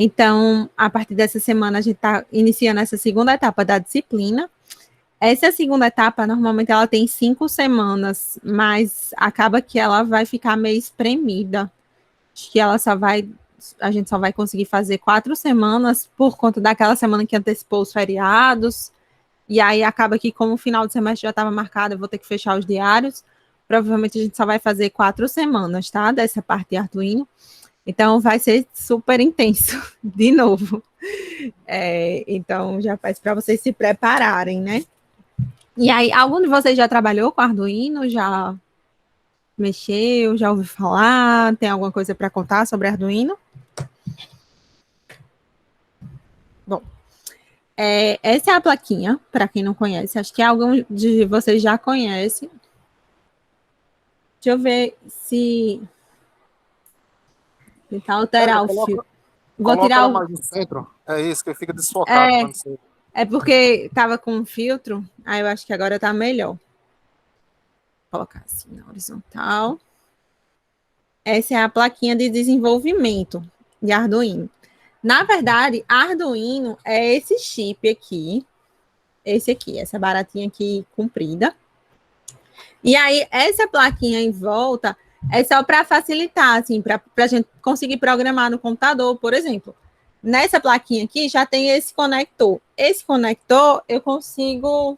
Então, a partir dessa semana, a gente está iniciando essa segunda etapa da disciplina. Essa segunda etapa, normalmente, ela tem 5 semanas, mas acaba que ela vai ficar meio espremida. Acho que a gente só vai conseguir fazer 4 semanas por conta daquela semana que antecipou os feriados. E aí acaba que, como o final de semestre já estava marcado, eu vou ter que fechar os diários. Provavelmente a gente só vai fazer 4 semanas, tá? Dessa parte de Arduino. Então vai ser super intenso, de novo. Então já peço para vocês se prepararem, né? E aí, algum de vocês já trabalhou com Arduino? Já mexeu? Já ouviu falar? Tem alguma coisa para contar sobre Arduino? Bom, essa é a plaquinha, para quem não conhece. Acho que algum de vocês já conhece. Deixa eu ver se... tentar alterar o fio. Vou tirar mais no centro. É isso, que fica desfocado. Quando você... É porque estava com um filtro, aí eu acho que agora está melhor. Vou colocar assim na horizontal. Essa é a plaquinha de desenvolvimento de Arduino. Na verdade, Arduino é esse chip aqui. Esse aqui, essa baratinha aqui comprida. E aí, essa plaquinha em volta é só para facilitar, assim, para a gente conseguir programar no computador, por exemplo. Nessa plaquinha aqui já tem esse conector. Esse conector eu consigo...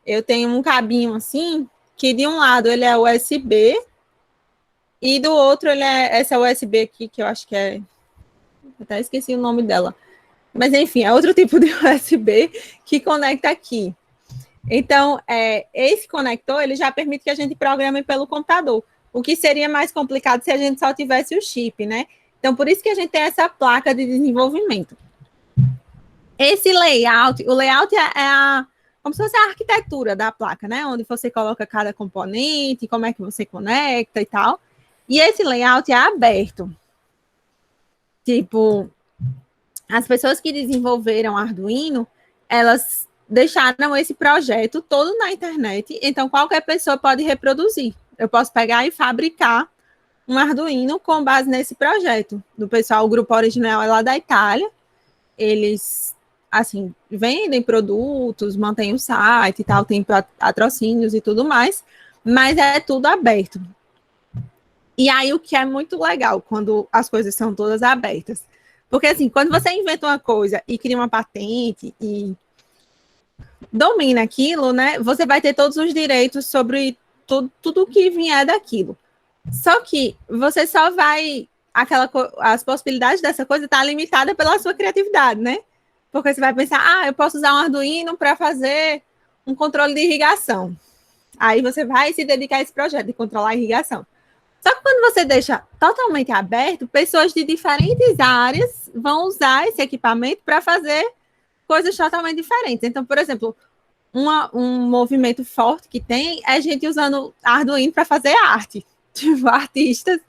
Eu tenho um cabinho assim, que de um lado ele é USB e do outro ele é essa USB aqui, que eu acho que é... até esqueci o nome dela. Mas, enfim, é outro tipo de USB que conecta aqui. Então, esse conector, ele já permite que a gente programe pelo computador, o que seria mais complicado se a gente só tivesse o chip, né? Então, por isso que a gente tem essa placa de desenvolvimento. Esse layout, o layout como se fosse a arquitetura da placa, né? Onde você coloca cada componente, como é que você conecta e tal. E esse layout é aberto. Tipo, as pessoas que desenvolveram Arduino, elas deixaram esse projeto todo na internet, então qualquer pessoa pode reproduzir. Eu posso pegar e fabricar um Arduino com base nesse projeto. Do pessoal, o grupo original é lá da Itália. Eles, assim, vendem produtos, mantêm o site e tal, tem patrocínios e tudo mais, mas é tudo aberto. E aí, o que é muito legal quando as coisas são todas abertas. Porque, assim, quando você inventa uma coisa e cria uma patente e domina aquilo, né? Você vai ter todos os direitos sobre tudo que vier daquilo. Só que você só vai... as possibilidades dessa coisa estão limitadas pela sua criatividade, né? Porque você vai pensar, eu posso usar um Arduino para fazer um controle de irrigação. Aí você vai se dedicar a esse projeto de controlar a irrigação. Só que quando você deixa totalmente aberto, pessoas de diferentes áreas vão usar esse equipamento para fazer coisas totalmente diferentes. Então, por exemplo, um movimento forte que tem é a gente usando Arduino para fazer arte. Tipo, artistas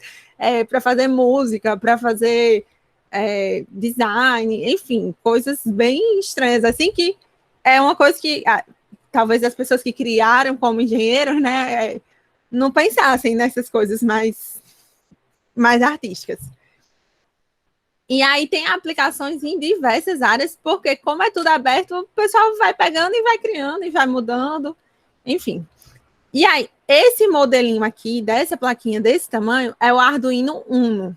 para fazer música, para fazer design, enfim, coisas bem estranhas, assim, que é uma coisa que talvez as pessoas que criaram como engenheiros, né, não pensassem nessas coisas mais artísticas. E aí tem aplicações em diversas áreas, porque como é tudo aberto, o pessoal vai pegando e vai criando e vai mudando, enfim. E aí, esse modelinho aqui, dessa plaquinha desse tamanho, é o Arduino Uno,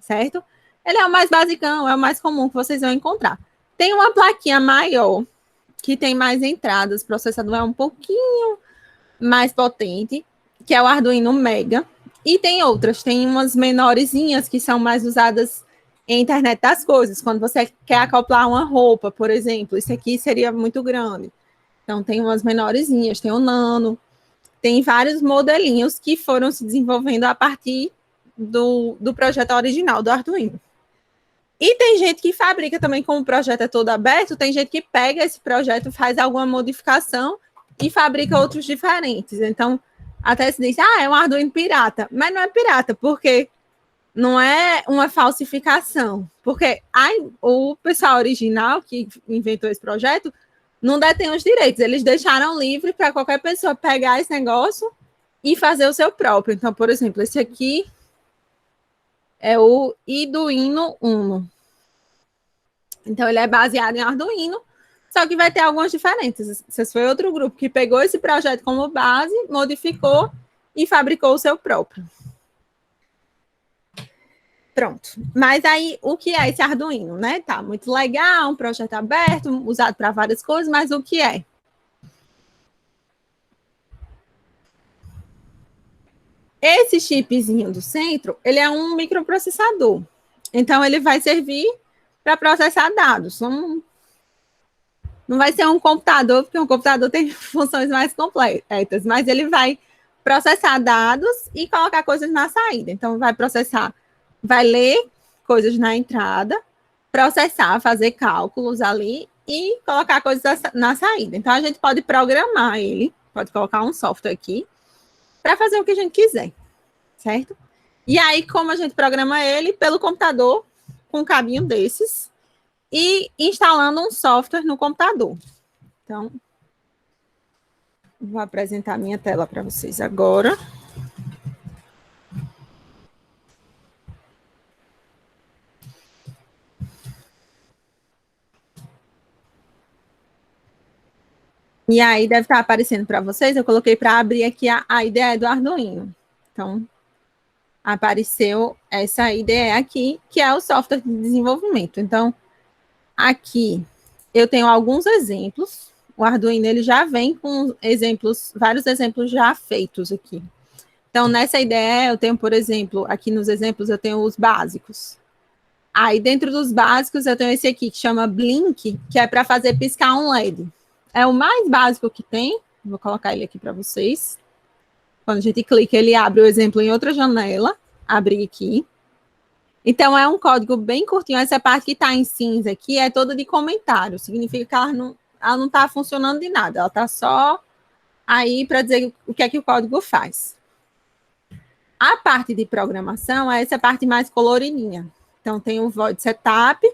certo? Ele é o mais basicão, é o mais comum que vocês vão encontrar. Tem uma plaquinha maior, que tem mais entradas, o processador é um pouquinho mais potente, que é o Arduino Mega. E tem outras, tem umas menorzinhas que são mais usadas em internet das coisas. Quando você quer acoplar uma roupa, por exemplo, isso aqui seria muito grande. Então, tem umas menorzinhas, tem o Nano, tem vários modelinhos que foram se desenvolvendo a partir do projeto original do Arduino. E tem gente que fabrica também, como o projeto é todo aberto, tem gente que pega esse projeto, faz alguma modificação e fabrica outros diferentes. Então, até se diz, é um Arduino pirata. Mas não é pirata, porque não é uma falsificação. Porque o pessoal original que inventou esse projeto não detém os direitos. Eles deixaram livre para qualquer pessoa pegar esse negócio e fazer o seu próprio. Então, por exemplo, esse aqui É o Arduino Uno. Então, ele é baseado em Arduino, só que vai ter algumas diferenças. Esse foi outro grupo que pegou esse projeto como base, modificou e fabricou o seu próprio. Pronto. Mas aí, o que é esse Arduino, né? Tá muito legal, um projeto aberto, usado para várias coisas, mas o que é? Esse chipzinho do centro, ele é um microprocessador. Então, ele vai servir para processar dados. Não vai ser um computador, porque um computador tem funções mais completas, mas ele vai processar dados e colocar coisas na saída. Então, vai processar, vai ler coisas na entrada, processar, fazer cálculos ali e colocar coisas na saída. Então, a gente pode programar ele, pode colocar um software aqui, para fazer o que a gente quiser, certo? E aí, como a gente programa ele? Pelo computador, com um cabinho desses, e instalando um software no computador. Então, vou apresentar minha tela para vocês agora. E aí deve estar aparecendo para vocês, eu coloquei para abrir aqui a IDE do Arduino. Então, apareceu essa IDE aqui, que é o software de desenvolvimento. Então, aqui eu tenho alguns exemplos. O Arduino ele já vem com exemplos, vários exemplos já feitos aqui. Então, nessa IDE eu tenho, por exemplo, aqui nos exemplos eu tenho os básicos. Aí, dentro dos básicos, eu tenho esse aqui, que chama Blink, que é para fazer piscar um LED. É o mais básico que tem. Vou colocar ele aqui para vocês. Quando a gente clica, ele abre o exemplo em outra janela. Abrir aqui. Então, é um código bem curtinho. Essa parte que está em cinza aqui é toda de comentário. Significa que ela não está funcionando de nada. Ela está só aí para dizer o que é que o código faz. A parte de programação é essa parte mais coloridinha. Então, tem o void setup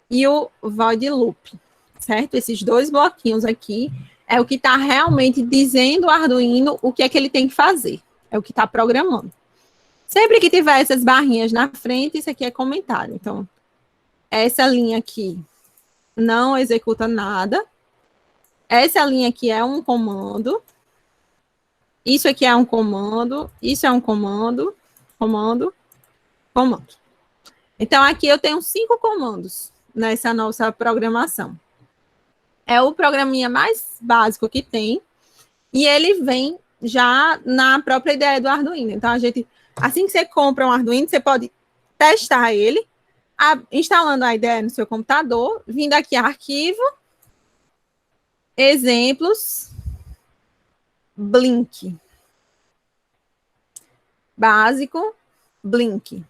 e o void loop, certo? Esses dois bloquinhos aqui é o que está realmente dizendo ao Arduino o que é que ele tem que fazer. É o que está programando. Sempre que tiver essas barrinhas na frente, isso aqui é comentário. Então, essa linha aqui não executa nada. Essa linha aqui é um comando. Isso aqui é um comando. Isso é um comando. Comando. Comando. Então, aqui eu tenho 5 comandos nessa nossa programação. É o programinha mais básico que tem, e ele vem já na própria ideia do Arduino. Então, assim que você compra um Arduino, você pode testar ele, instalando a ideia no seu computador, vindo aqui arquivo, exemplos, Blink. Básico, Blink.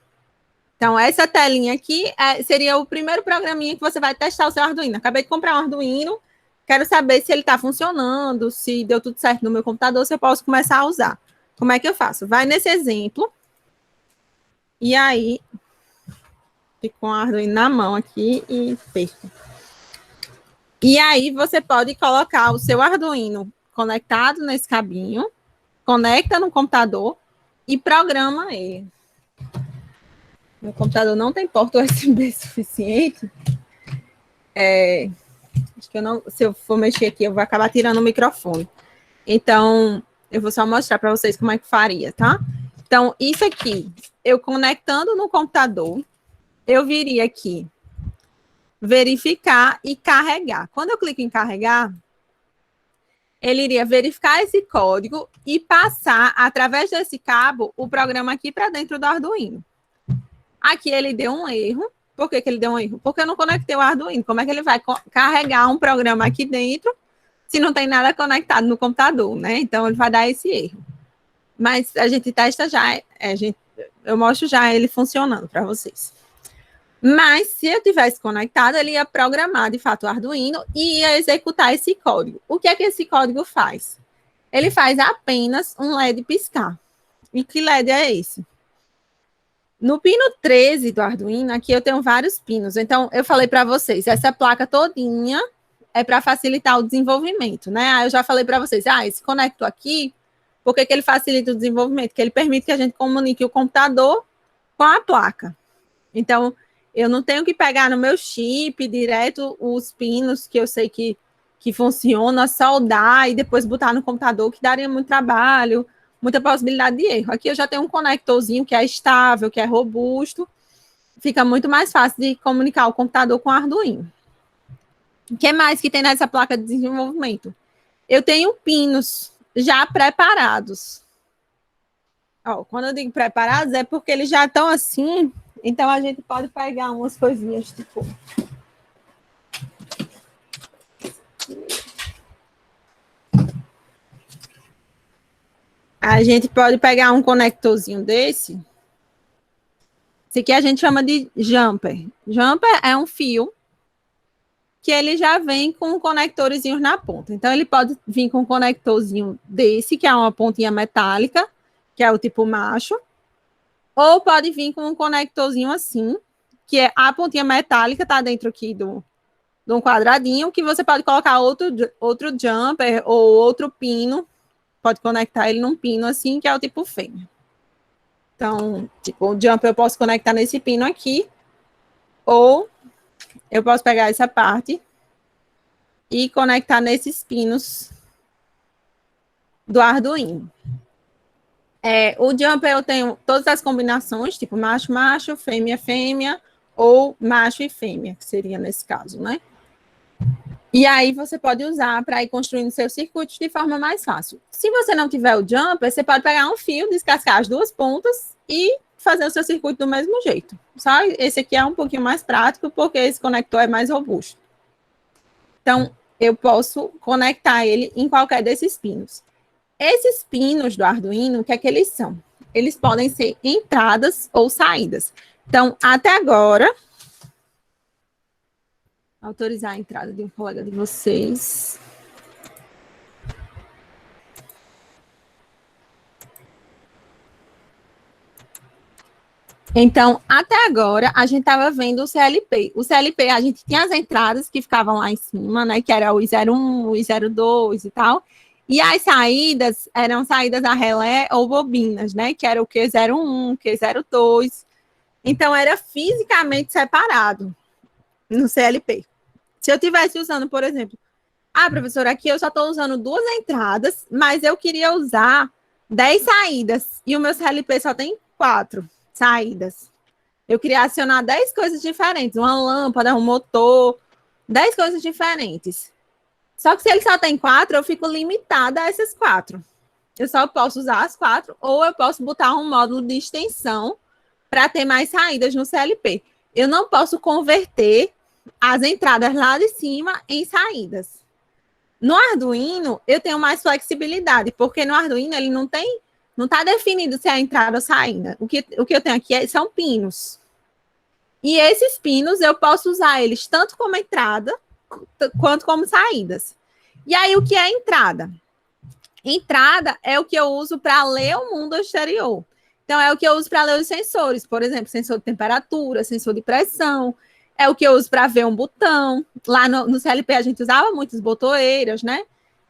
Então, essa telinha aqui seria o primeiro programinha que você vai testar o seu Arduino. Acabei de comprar um Arduino, quero saber se ele está funcionando, se deu tudo certo no meu computador, se eu posso começar a usar. Como é que eu faço? Vai nesse exemplo, e aí, fico com o Arduino na mão aqui e perco. E aí, você pode colocar o seu Arduino conectado nesse cabinho, conecta no computador e programa ele. Meu computador não tem porta USB suficiente. Acho que se eu for mexer aqui, eu vou acabar tirando o microfone. Então, eu vou só mostrar para vocês como é que faria, tá? Então, isso aqui, eu conectando no computador, eu viria aqui, verificar e carregar. Quando eu clico em carregar, ele iria verificar esse código e passar, através desse cabo, o programa aqui para dentro do Arduino. Aqui ele deu um erro. Por que ele deu um erro? Porque eu não conectei o Arduino. Como é que ele vai carregar um programa aqui dentro se não tem nada conectado no computador, né? Então, ele vai dar esse erro. Mas a gente testa já, eu mostro já ele funcionando para vocês. Mas, se eu tivesse conectado, ele ia programar, de fato, o Arduino e ia executar esse código. O que é que esse código faz? Ele faz apenas um LED piscar. E que LED é esse? No pino 13 do Arduino, aqui eu tenho vários pinos. Então, eu falei para vocês, essa placa todinha é para facilitar o desenvolvimento, né? Aí eu já falei para vocês, esse conector aqui, por que ele facilita o desenvolvimento? Que ele permite que a gente comunique o computador com a placa. Então, eu não tenho que pegar no meu chip direto os pinos que eu sei que funciona, soldar e depois botar no computador, que daria muito trabalho, muita possibilidade de erro. Aqui eu já tenho um conectorzinho que é estável, que é robusto, fica muito mais fácil de comunicar o computador com o Arduino. O que mais que tem nessa placa de desenvolvimento? Eu tenho pinos já preparados. Ó, quando eu digo preparados, é porque eles já estão assim, então a gente pode pegar umas coisinhas, tipo... A gente pode pegar um conectorzinho desse. Esse aqui a gente chama de jumper. Jumper é um fio que ele já vem com conectorzinhos na ponta. Então, ele pode vir com um conectorzinho desse, que é uma pontinha metálica, que é o tipo macho, ou pode vir com um conectorzinho assim, que é a pontinha metálica, tá dentro aqui de um quadradinho, que você pode colocar outro jumper ou outro pino, pode conectar ele num pino assim, que é o tipo fêmea. Então, tipo, o jumper eu posso conectar nesse pino aqui, ou eu posso pegar essa parte e conectar nesses pinos do Arduino. O jumper eu tenho todas as combinações, tipo macho, macho, fêmea, fêmea, ou macho e fêmea, que seria nesse caso, né? E aí você pode usar para ir construindo seus circuitos de forma mais fácil. Se você não tiver o jumper, você pode pegar um fio, descascar as duas pontas e fazer o seu circuito do mesmo jeito. Só esse aqui é um pouquinho mais prático, porque esse conector é mais robusto. Então, eu posso conectar ele em qualquer desses pinos. Esses pinos do Arduino, o que é que eles são? Eles podem ser entradas ou saídas. Então, até agora... Autorizar a entrada de um colega de vocês. Então, até agora, a gente estava vendo o CLP. O CLP, a gente tinha as entradas que ficavam lá em cima, né? Que era o I01, o I02 e tal. E as saídas eram saídas a relé ou bobinas, né? Que era o Q01, Q02. Então, era fisicamente separado no CLP. Se eu estivesse usando, por exemplo, professora, aqui eu só estou usando 2 entradas, mas eu queria usar 10 saídas e o meu CLP só tem 4 saídas. Eu queria acionar 10 coisas diferentes, uma lâmpada, um motor, 10 coisas diferentes. Só que se ele só tem 4, eu fico limitada a essas 4. Eu só posso usar as 4, ou eu posso botar um módulo de extensão para ter mais saídas no CLP. Eu não posso converter as entradas lá de cima em saídas. No Arduino, eu tenho mais flexibilidade, porque no Arduino ele não está definido se é entrada ou saída. O que eu tenho aqui são pinos. E esses pinos eu posso usar eles tanto como entrada quanto como saídas. E aí, o que é entrada? Entrada é o que eu uso para ler o mundo exterior. Então, é o que eu uso para ler os sensores, por exemplo, sensor de temperatura, sensor de pressão. É o que eu uso para ver um botão. Lá no CLP a gente usava muitas botoeiras, né?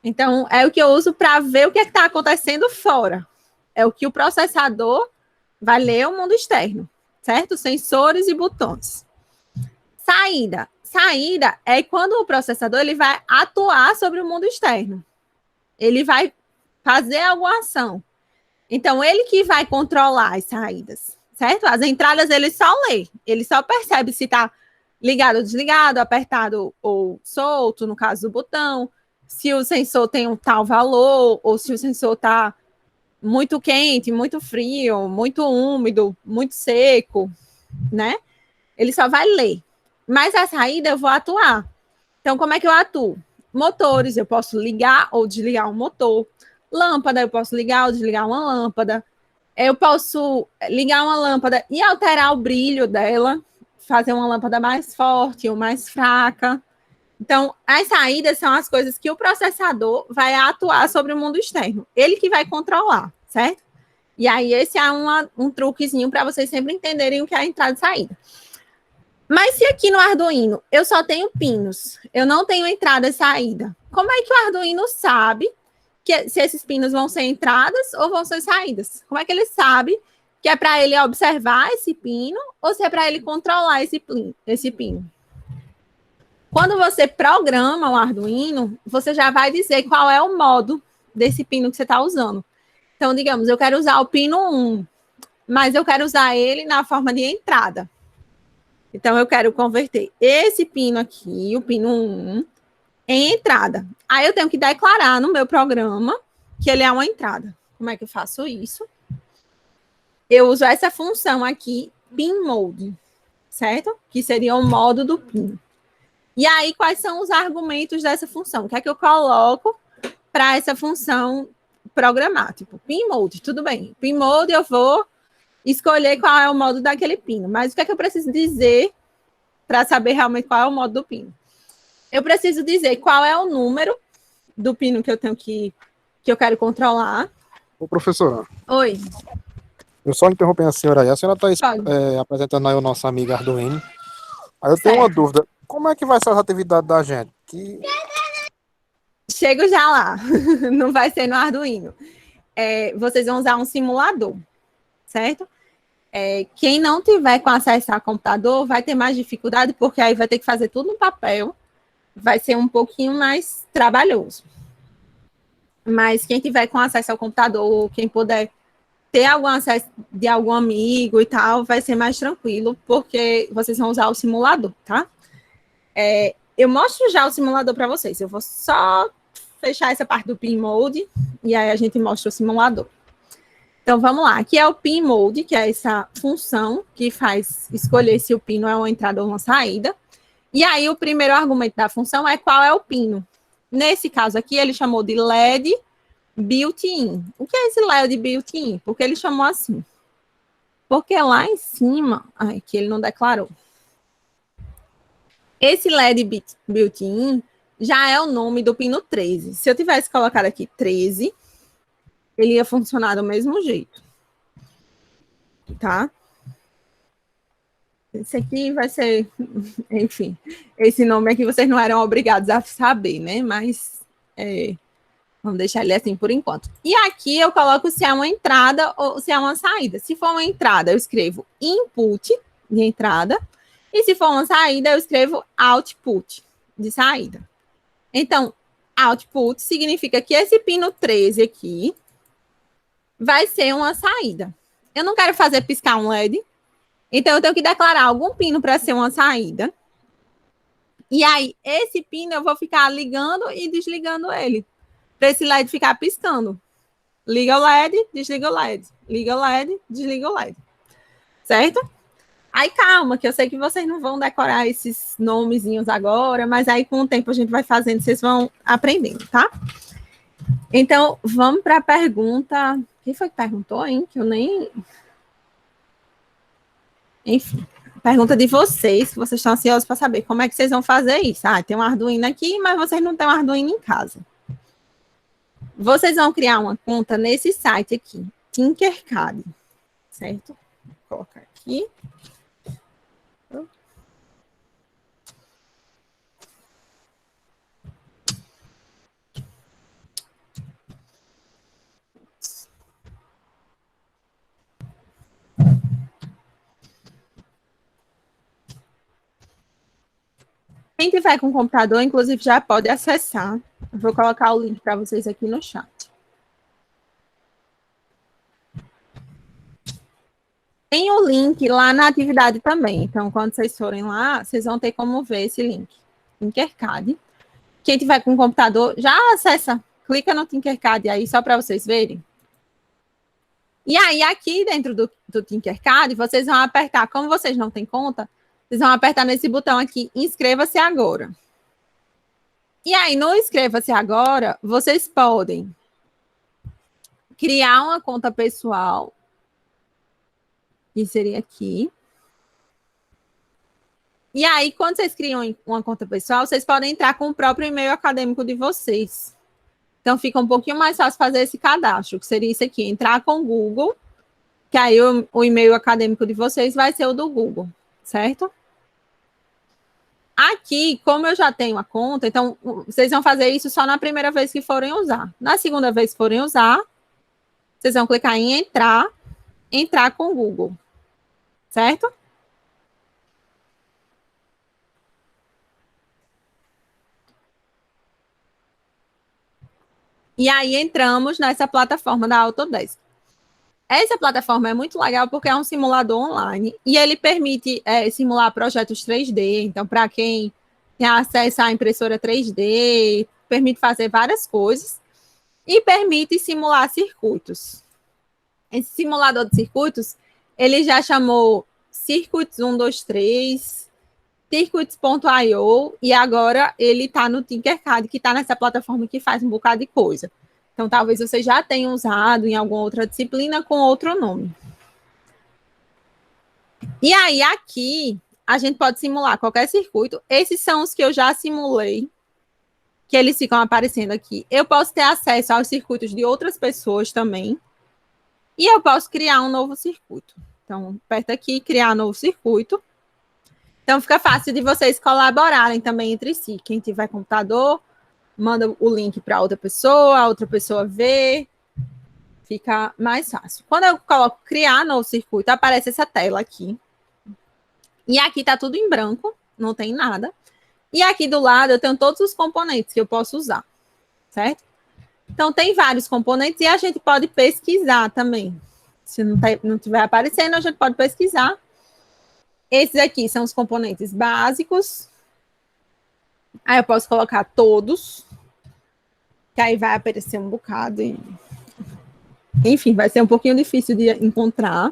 Então, é o que eu uso para ver o que está acontecendo fora. É o que o processador vai ler o mundo externo, certo? Sensores e botões. Saída. Saída é quando o processador ele vai atuar sobre o mundo externo. Ele vai fazer alguma ação. Então, ele que vai controlar as saídas, certo? As entradas ele só lê. Ele só percebe se está ligado ou desligado, apertado ou solto, no caso do botão, se o sensor tem um tal valor, ou se o sensor está muito quente, muito frio, muito úmido, muito seco, né? Ele só vai ler. Mas a saída eu vou atuar. Então, como é que eu atuo? Motores, eu posso ligar ou desligar um motor. Lâmpada, eu posso ligar ou desligar uma lâmpada. Eu posso ligar uma lâmpada e alterar o brilho dela, fazer uma lâmpada mais forte ou mais fraca. Então, as saídas são as coisas que o processador vai atuar sobre o mundo externo. Ele que vai controlar, certo? E aí, esse é um truquezinho para vocês sempre entenderem o que é entrada e saída. Mas se aqui no Arduino eu só tenho pinos, eu não tenho entrada e saída, como é que o Arduino sabe se esses pinos vão ser entradas ou vão ser saídas? Como é que ele sabe que é para ele observar esse pino ou se é para ele controlar esse pino. Quando você programa o Arduino, você já vai dizer qual é o modo desse pino que você está usando. Então, digamos, eu quero usar o pino 1, mas eu quero usar ele na forma de entrada. Então, eu quero converter esse pino aqui, o pino 1, em entrada. Aí eu tenho que declarar no meu programa que ele é uma entrada. Como é que eu faço isso? Eu uso essa função aqui, pinMode, certo? Que seria o modo do pino. E aí, quais são os argumentos dessa função? O que é que eu coloco para essa função programar? Tipo, pinMode, tudo bem. PinMode, eu vou escolher qual é o modo daquele pino. Mas o que é que eu preciso dizer para saber realmente qual é o modo do pino? Eu preciso dizer qual é o número do pino que eu tenho que eu quero controlar. Ô, professora. Oi. Eu só interrompendo a senhora aí. A senhora está apresentando aí o nosso amigo Arduino. Aí eu tenho uma dúvida. Como é que vai ser as atividades da gente? Chego já lá. Não vai ser no Arduino. Vocês vão usar um simulador, certo? Quem não tiver com acesso a computador vai ter mais dificuldade, porque aí vai ter que fazer tudo no papel. Vai ser um pouquinho mais trabalhoso. Mas quem tiver com acesso ao computador, quem puder ter algum acesso de algum amigo e tal, vai ser mais tranquilo, porque vocês vão usar o simulador, tá? Eu mostro já o simulador para vocês. Eu vou só fechar essa parte do pinMode e aí a gente mostra o simulador. Então, vamos lá. Aqui é o pinMode, que é essa função que faz escolher se o pino é uma entrada ou uma saída. E aí, o primeiro argumento da função é qual é o pino. Nesse caso aqui, ele chamou de LED built-in. O que é esse LED built-in? Por que ele chamou assim? Porque lá em cima... que ele não declarou. Esse LED built-in já é o nome do pino 13. Se eu tivesse colocado aqui 13, ele ia funcionar do mesmo jeito. Tá? Esse aqui vai ser... Enfim, esse nome aqui vocês não eram obrigados a saber, né? Mas vamos deixar ele assim por enquanto. E aqui eu coloco se é uma entrada ou se é uma saída. Se for uma entrada, eu escrevo input de entrada. E se for uma saída, eu escrevo output de saída. Então, output significa que esse pino 13 aqui vai ser uma saída. Eu não quero fazer piscar um LED, então eu tenho que declarar algum pino para ser uma saída. E aí, esse pino eu vou ficar ligando e desligando ele, para esse LED ficar piscando. Liga o LED, desliga o LED. Liga o LED, desliga o LED. Certo? Aí, calma, que eu sei que vocês não vão decorar esses nomezinhos agora, mas aí com o tempo a gente vai fazendo, vocês vão aprendendo, tá? Então, vamos para a pergunta... Quem foi que perguntou, hein? Que eu nem... Enfim, pergunta de vocês, que vocês estão ansiosos para saber como é que vocês vão fazer isso. Tem um Arduino aqui, mas vocês não têm um Arduino em casa. Vocês vão criar uma conta nesse site aqui, Tinkercad, certo? Vou colocar aqui. Quem tiver com computador, inclusive, já pode acessar. Eu vou colocar o link para vocês aqui no chat. Tem o link lá na atividade também. Então, quando vocês forem lá, vocês vão ter como ver esse link. Tinkercad. Quem tiver com computador, já acessa. Clica no Tinkercad aí, só para vocês verem. E aí, aqui dentro do Tinkercad, vocês vão apertar. Como vocês não têm conta, vocês vão apertar nesse botão aqui, inscreva-se agora. E aí, no inscreva-se agora, vocês podem criar uma conta pessoal, que seria aqui. E aí, quando vocês criam uma conta pessoal, vocês podem entrar com o próprio e-mail acadêmico de vocês. Então, fica um pouquinho mais fácil fazer esse cadastro, que seria isso aqui, entrar com o Google, que aí o e-mail acadêmico de vocês vai ser o do Google, certo? Aqui, como eu já tenho a conta, então, vocês vão fazer isso só na primeira vez que forem usar. Na segunda vez que forem usar, vocês vão clicar em entrar entrar com o Google, certo? E aí entramos nessa plataforma da Autodesk. Essa plataforma é muito legal porque é um simulador online e ele permite simular projetos 3D. Então, para quem tem acesso à impressora 3D, permite fazer várias coisas e permite simular circuitos. Esse simulador de circuitos, ele já chamou Circuits 123, Circuits.io e agora ele está no Tinkercad, que está nessa plataforma que faz um bocado de coisa. Então, talvez você já tenha usado em alguma outra disciplina com outro nome. E aí, aqui, a gente pode simular qualquer circuito. Esses são os que eu já simulei, que eles ficam aparecendo aqui. Eu posso ter acesso aos circuitos de outras pessoas também. E eu posso criar um novo circuito. Então, aperta aqui, criar novo circuito. Então, fica fácil de vocês colaborarem também entre si. Quem tiver computador, manda o link para outra pessoa, a outra pessoa vê. Fica mais fácil. Quando eu coloco criar novo circuito, aparece essa tela aqui. E aqui está tudo em branco, não tem nada. E aqui do lado eu tenho todos os componentes que eu posso usar, certo? Então, tem vários componentes e a gente pode pesquisar também. Se não estiver aparecendo, a gente pode pesquisar. Esses aqui são os componentes básicos. Aí eu posso colocar todos, que aí vai aparecer um bocado. Enfim, vai ser um pouquinho difícil de encontrar.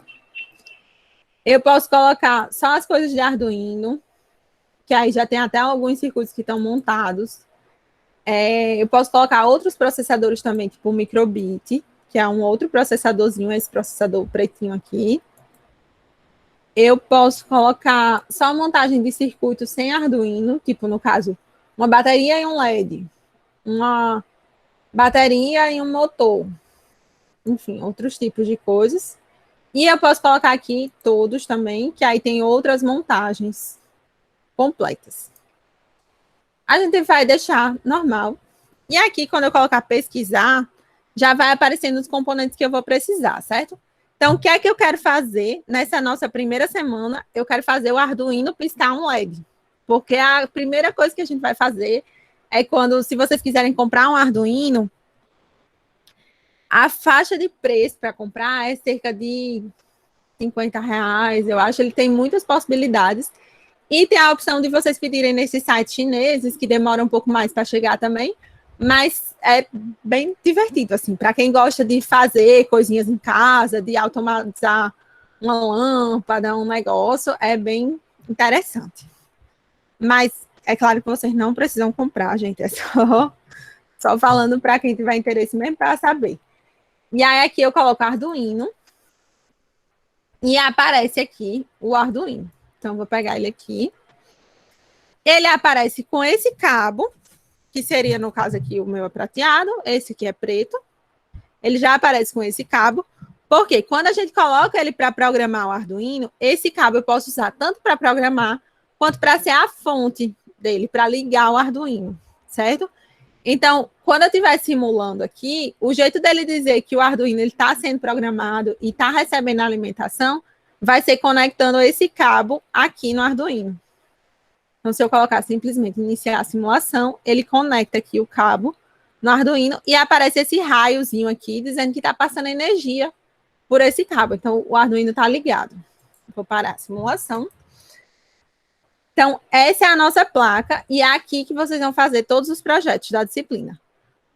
Eu posso colocar só as coisas de Arduino, que aí já tem até alguns circuitos que estão montados. Eu posso colocar outros processadores também, tipo o Microbit, que é um outro processadorzinho, esse processador pretinho aqui. Eu posso colocar só montagem de circuito sem Arduino, tipo, no caso, uma bateria e um LED, uma bateria e um motor, enfim, outros tipos de coisas. E eu posso colocar aqui todos também, que aí tem outras montagens completas. A gente vai deixar normal. E aqui, quando eu colocar pesquisar, já vai aparecendo os componentes que eu vou precisar, certo? Então, o que é que eu quero fazer nessa nossa primeira semana? Eu quero fazer o Arduino piscar um LED. Porque a primeira coisa que a gente vai fazer é quando, se vocês quiserem comprar um Arduino, a faixa de preço para comprar é cerca de R$ 50, eu acho. Ele tem muitas possibilidades. E tem a opção de vocês pedirem nesses sites chineses, que demoram um pouco mais para chegar também. Mas é bem divertido, assim, para quem gosta de fazer coisinhas em casa, de automatizar uma lâmpada, um negócio, é bem interessante. Mas é claro que vocês não precisam comprar, gente, é só falando para quem tiver interesse mesmo para saber. E aí aqui eu coloco Arduino e aparece aqui o Arduino. Então, vou pegar ele aqui. Ele aparece com esse cabo, que seria, no caso aqui, o meu é prateado, esse aqui é preto. Ele já aparece com esse cabo, porque quando a gente coloca ele para programar o Arduino, esse cabo eu posso usar tanto para programar, quanto para ser a fonte dele, para ligar o Arduino, certo? Então, quando eu estiver simulando aqui, o jeito dele dizer que o Arduino está sendo programado e está recebendo a alimentação, vai ser conectando esse cabo aqui no Arduino. Então, se eu colocar simplesmente iniciar a simulação, ele conecta aqui o cabo no Arduino e aparece esse raiozinho aqui dizendo que está passando energia por esse cabo. Então, o Arduino está ligado. Vou parar a simulação. Então, essa é a nossa placa e é aqui que vocês vão fazer todos os projetos da disciplina.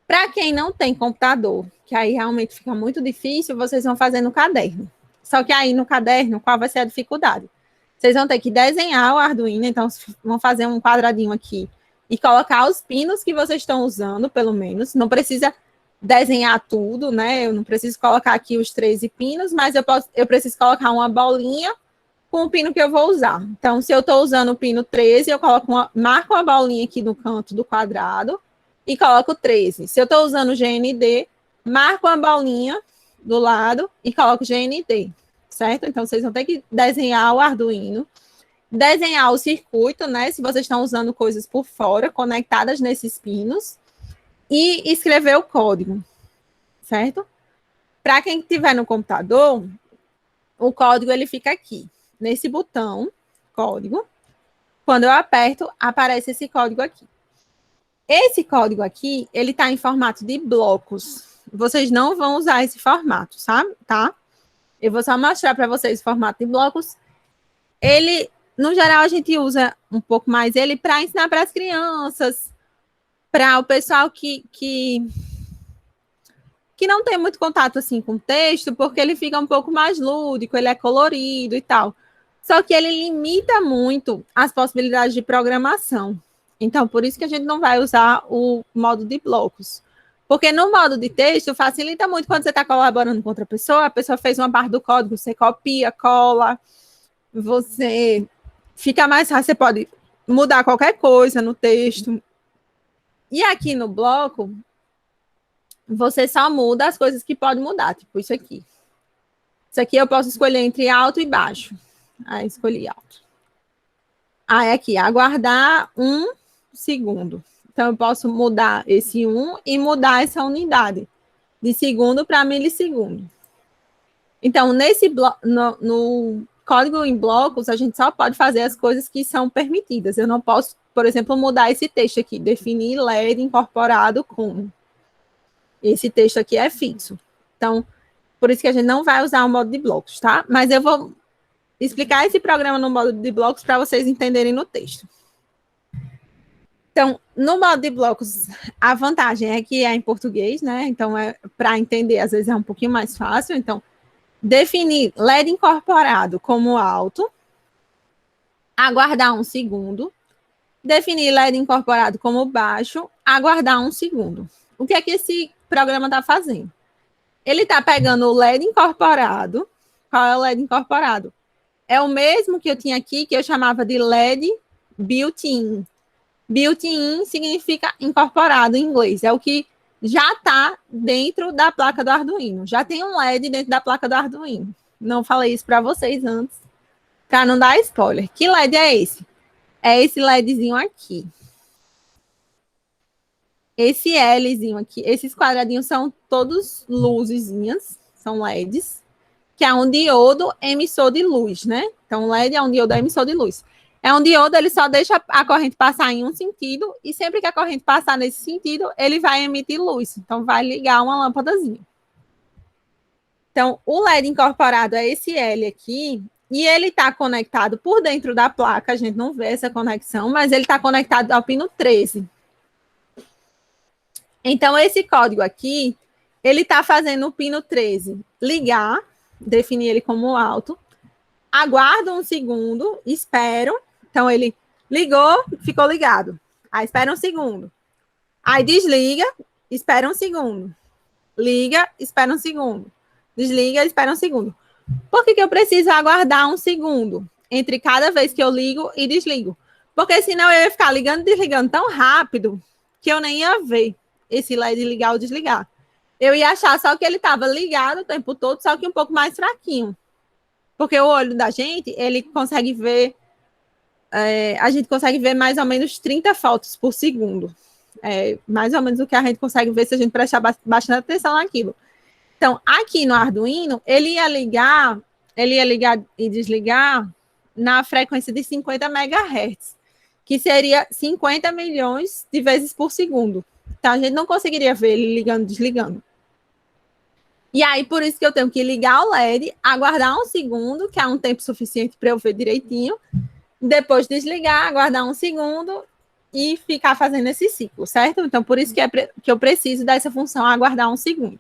Para quem não tem computador, que aí realmente fica muito difícil, vocês vão fazer no caderno. Só que aí no caderno, qual vai ser a dificuldade? Vocês vão ter que desenhar o Arduino, então vão fazer um quadradinho aqui e colocar os pinos que vocês estão usando, pelo menos. Não precisa desenhar tudo, né? Eu não preciso colocar aqui os 13 pinos, mas eu preciso colocar uma bolinha com o pino que eu vou usar. Então, se eu estou usando o pino 13, eu marco uma bolinha aqui no canto do quadrado e coloco 13. Se eu estou usando o GND, marco uma bolinha do lado e coloco GND, certo? Então, vocês vão ter que desenhar o Arduino, desenhar o circuito, né? Se vocês estão usando coisas por fora, conectadas nesses pinos, e escrever o código, certo? Para quem estiver no computador, o código ele fica aqui, nesse botão, código. Quando eu aperto, aparece esse código aqui. Esse código aqui, ele está em formato de blocos. Vocês não vão usar esse formato, sabe? Tá? Eu vou só mostrar para vocês o formato de blocos. Ele, no geral, a gente usa um pouco mais ele para ensinar para as crianças, para o pessoal que não tem muito contato assim com o texto, porque ele fica um pouco mais lúdico, ele é colorido e tal. Só que ele limita muito as possibilidades de programação. Então, por isso que a gente não vai usar o modo de blocos. Porque no modo de texto facilita muito quando você está colaborando com outra pessoa, a pessoa fez uma parte do código, você copia, cola, você fica mais fácil, você pode mudar qualquer coisa no texto. E aqui no bloco, você só muda as coisas que pode mudar, tipo isso aqui. Isso aqui eu posso escolher entre alto e baixo. Aí escolhi alto. Aí aqui, aguardar 1 segundo. Então eu posso mudar esse 1 e mudar essa unidade de segundo para milissegundo. Então, no código em blocos, a gente só pode fazer as coisas que são permitidas. Eu não posso, por exemplo, mudar esse texto aqui, definir LED incorporado como. Esse texto aqui é fixo. Então, por isso que a gente não vai usar o modo de blocos, tá? Mas eu vou explicar esse programa no modo de blocos para vocês entenderem no texto. Então, no modo de blocos, a vantagem é que é em português, né? Então, para entender, às vezes é um pouquinho mais fácil. Então, definir LED incorporado como alto, aguardar 1 segundo, definir LED incorporado como baixo, aguardar 1 segundo. O que é que esse programa está fazendo? Ele está pegando o LED incorporado. Qual é o LED incorporado? É o mesmo que eu tinha aqui, que eu chamava de LED built-in. Built-in significa incorporado em inglês. É o que já está dentro da placa do Arduino. Já tem um LED dentro da placa do Arduino. Não falei isso para vocês antes, para não dar spoiler. Que LED é esse? É esse LEDzinho aqui. Esse Lzinho aqui, esses quadradinhos são todos luzezinhas, são LEDs, que é um diodo emissor de luz, né? Então, LED é um diodo emissor de luz. É um diodo, ele só deixa a corrente passar em um sentido, e sempre que a corrente passar nesse sentido, ele vai emitir luz. Então, vai ligar uma lâmpadazinha. Então, o LED incorporado é esse L aqui, e ele está conectado por dentro da placa, a gente não vê essa conexão, mas ele está conectado ao pino 13. Então, esse código aqui, ele está fazendo o pino 13 ligar, definir ele como alto, aguardo 1 segundo, espero. Então, ele ligou, ficou ligado. Aí, espera 1 segundo. Aí, desliga, espera 1 segundo. Liga, espera 1 segundo. Desliga, espera 1 segundo. Por que eu preciso aguardar 1 segundo entre cada vez que eu ligo e desligo? Porque senão eu ia ficar ligando e desligando tão rápido que eu nem ia ver esse LED ligar ou desligar. Eu ia achar só que ele estava ligado o tempo todo, só que um pouco mais fraquinho. Porque o olho da gente, ele consegue ver, a gente consegue ver mais ou menos 30 fotos por segundo. É mais ou menos o que a gente consegue ver se a gente prestar bastante atenção naquilo. Então, aqui no Arduino, ele ia ligar e desligar na frequência de 50 MHz, que seria 50 milhões de vezes por segundo. Então, a gente não conseguiria ver ele ligando e desligando. E aí, por isso que eu tenho que ligar o LED, aguardar 1 segundo, que é um tempo suficiente para eu ver direitinho, depois desligar, aguardar 1 segundo e ficar fazendo esse ciclo, certo? Então, por isso que eu preciso dessa função aguardar 1 segundo.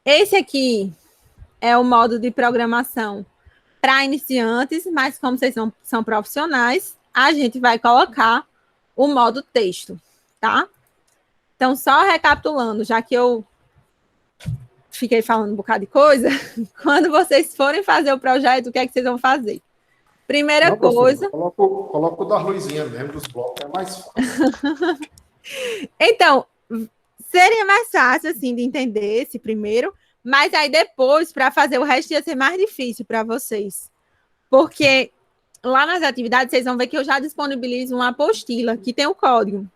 Esse aqui é o modo de programação para iniciantes, mas como vocês são profissionais, a gente vai colocar o modo texto, tá? Então, só recapitulando, já que eu fiquei falando um bocado de coisa, quando vocês forem fazer o projeto, o que é que vocês vão fazer? Primeira coisa... Coloca o da luzinha mesmo, dos blocos, é mais fácil. Então, seria mais fácil, assim, de entender esse primeiro, mas aí depois, para fazer o resto, ia ser mais difícil para vocês. Porque lá nas atividades, vocês vão ver que eu já disponibilizo uma apostila que tem o código.